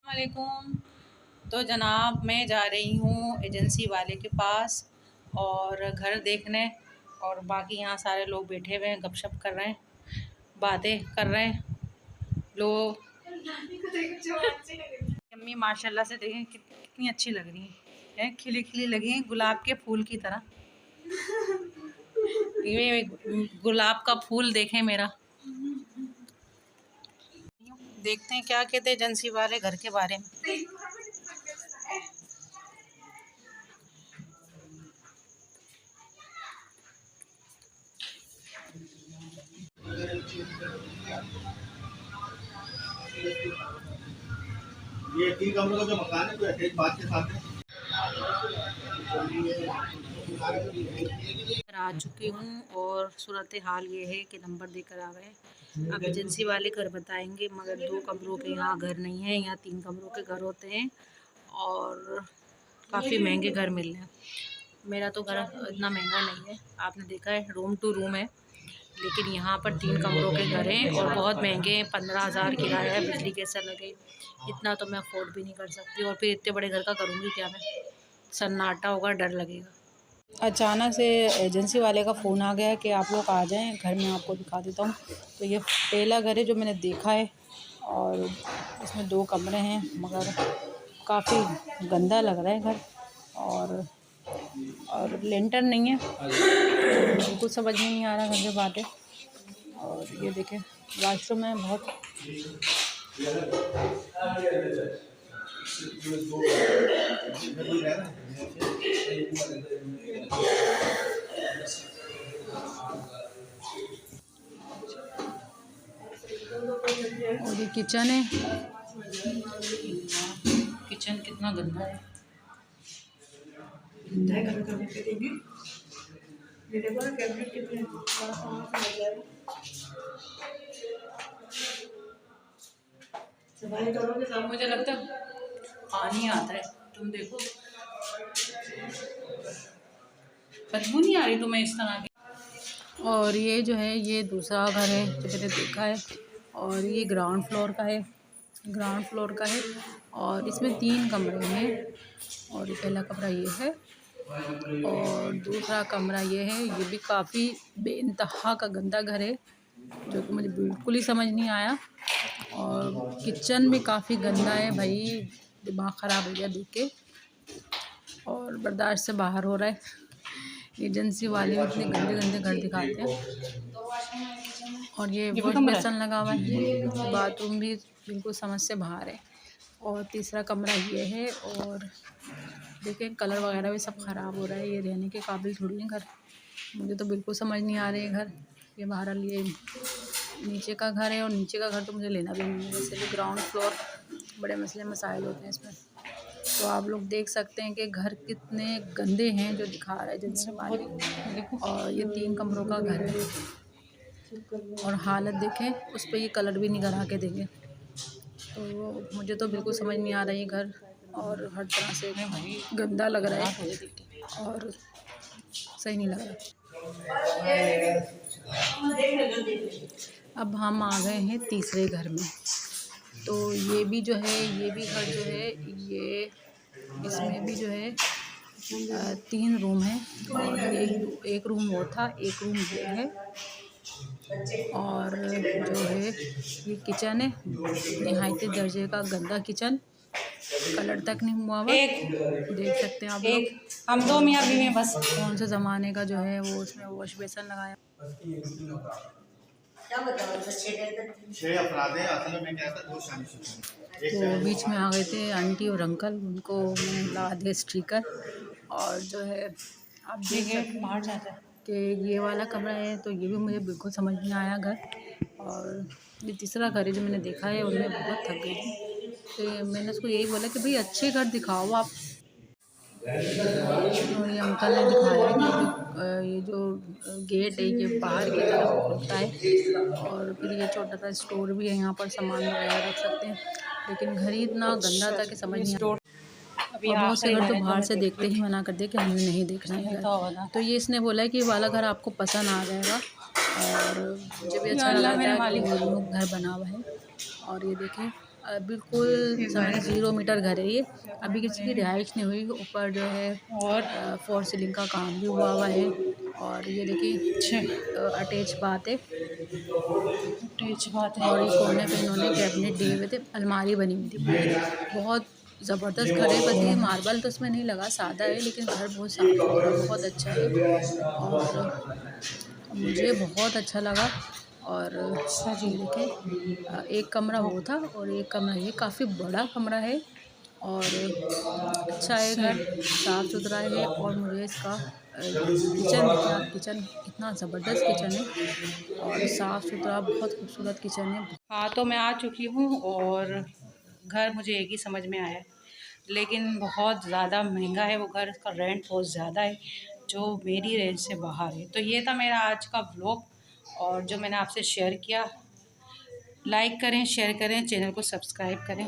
वालेकुम। तो जनाब मैं जा रही हूँ एजेंसी वाले के पास और घर देखने, और बाकी यहाँ सारे लोग बैठे हुए हैं, गपशप कर रहे हैं, बातें कर रहे हैं लोग। अम्मी माशाल्लाह से देखें कितनी अच्छी लग रही हैं, खिली खिली लगी हैं गुलाब के फूल की तरह। ये गुलाब का फूल देखें मेरा। देखते हैं क्या कहते हैं एजेंसी वाले घर के बारे में। ये 3 कमरों का जो मकान है, तो एक बात के साथ है। आ चुकी हूँ और सूरत हाल ये है कि नंबर देकर आ गए। अब एजेंसी वाले घर बताएंगे, मगर 2 कमरों के यहाँ घर नहीं है, यहाँ 3 कमरों के घर होते हैं और काफ़ी महंगे घर मिल रहे हैं। मेरा तो घर इतना महंगा नहीं है, आपने देखा है रूम टू रूम है, लेकिन यहाँ पर 3 कमरों के घर हैं और बहुत महंगे हैं। 15,000 किराया है, बिजली कैसा लगे, इतना तो मैं अफोर्ड भी नहीं कर सकती। और फिर इतने बड़े घर का करूँगी क्या मैं, सन्नाटा होगा, डर लगेगा। अचानक से एजेंसी वाले का फ़ोन आ गया कि आप लोग आ जाएं, घर में आपको दिखा देता हूँ। तो ये पहला घर है जो मैंने देखा है और इसमें 2 कमरे हैं, मगर काफ़ी गंदा लग रहा है घर, और लेंटर नहीं है, बिल्कुल समझ में नहीं आ रहा घर के बातें। और ये देखें वाशरूम है बहुत। और ये किचन है, किचन कितना गंदा है। ये देखो ना कैबिनेट कितने सफाई करोगे सब, मुझे लगता है पानी आता है। तुम देखो बदबू नहीं आ रही तुम्हें इस तरह की। और ये जो है ये दूसरा घर है जो मैंने देखा है, और ये ग्राउंड फ्लोर का है, ग्राउंड फ्लोर का है और इसमें 3 कमरे हैं। और ये पहला कमरा ये है और दूसरा कमरा ये है। ये भी काफ़ी बेइंतहा का गंदा घर है जो कि मुझे बिल्कुल ही समझ नहीं आया। और किचन भी काफ़ी गंदा है भाई, दिमाग ख़राब हो गया देख के, और बर्दाश्त से बाहर हो रहा है। एजेंसी वाले इतने गंदे गंदे घर दिखाते हैं। और ये वॉश बेसन लगा हुआ है, बाथरूम भी बिल्कुल समझ से बाहर है। और तीसरा कमरा ये है, और देखें कलर वगैरह भी सब ख़राब हो रहा है। ये रहने के काबिल थोड़ी है घर, मुझे तो बिल्कुल समझ नहीं आ रही है घर। ये बाहर लिए नीचे का घर है, और नीचे का घर तो मुझे लेना भी नहीं है। वैसे भी ग्राउंड फ्लोर बड़े मसले मसाइल होते हैं इसमें। तो आप लोग देख सकते हैं कि घर कितने गंदे हैं जो दिखा रहा है एजेंसी वाले। और ये 3 कमरों का घर है, और हालत देखें, उस पर ये कलर भी नहीं करा के देंगे। तो मुझे तो बिल्कुल समझ नहीं आ रही है घर, और हर तरह से गंदा लग रहा है और सही नहीं लग रहा। अब हम आ गए हैं तीसरे घर में। तो ये भी जो है, ये भी घर जो है, ये इसमें भी जो है 3 रूम है, और एक रूम वो था, एक रूम ये है। और जो है ये किचन है, निहायती दर्जे का गंदा किचन, कलर तक नहीं हुआ हुआ, देख सकते हैं आप लोग। हम 2 मियाँ बीवी हैं बस। कौन से ज़माने का जो है वो उसमें वॉश बेसन लगाया। तो बीच में आ गए थे आंटी और अंकल, उनको मैंने लगा दिया स्टिकर। और जो है आप देखिए बाहर जाता है कि ये वाला कमरा है, तो ये भी मुझे बिल्कुल समझ नहीं आया घर। और ये तीसरा घर है जो मैंने देखा है, उनमें बहुत थक गई थी। तो मैंने उसको यही बोला कि भाई अच्छे घर दिखाओ आप। और ये अंकल ने दिखाया कि ये जो गेट है ये बाहर की तरफ खुलता है, और फिर ये छोटा सा स्टोर भी है, यहाँ पर सामान वगैरह रख सकते हैं। लेकिन घर ही इतना गंदा था कि समझ नहीं आया। और बहुत से घर तो बाहर से देखते ही मना कर दिया कि हमें नहीं देखना है घर। तो ये इसने बोला है कि वाला घर आपको पसंद आ जाएगा, और मुझे भी अच्छा लगा था कि घर बना हुआ है। और ये देखें बिल्कुल समझ 0 मीटर घर है ये। अभी किसी की रिहाइश नहीं हुई। ऊपर जो है और फॉर सीलिंग का काम भी हुआ है। और ये देखिए अटैच बात है, अटैच बात है। और ये कोने पे इन्होंने कैबिनेट दिए हुए थे, अलमारी बनी हुई थी पूरी। बहुत ज़बरदस्त घर है। बस ये मार्बल तो इसमें नहीं लगा, सादा है, लेकिन घर बहुत साफ़ सुथरा बहुत अच्छा है और मुझे बहुत अच्छा लगा। और ये देखें एक कमरा वो था और एक कमरा ये, काफ़ी बड़ा कमरा है और अच्छा है घर, साफ़ सुथरा है। और मुझे इसका किचन देखिए आप, किचन कितना ज़बरदस्त किचन है और साफ़ सुथरा बहुत खूबसूरत किचन है। हाँ, तो मैं आ चुकी हूँ और घर मुझे एक ही समझ में आया, लेकिन बहुत ज़्यादा महंगा है वो घर, इसका रेंट बहुत ज़्यादा है जो मेरी रेंज से बाहर है। तो ये था मेरा आज का व्लॉग और जो मैंने आपसे शेयर किया। लाइक करें, शेयर करें, चैनल को सब्सक्राइब करें।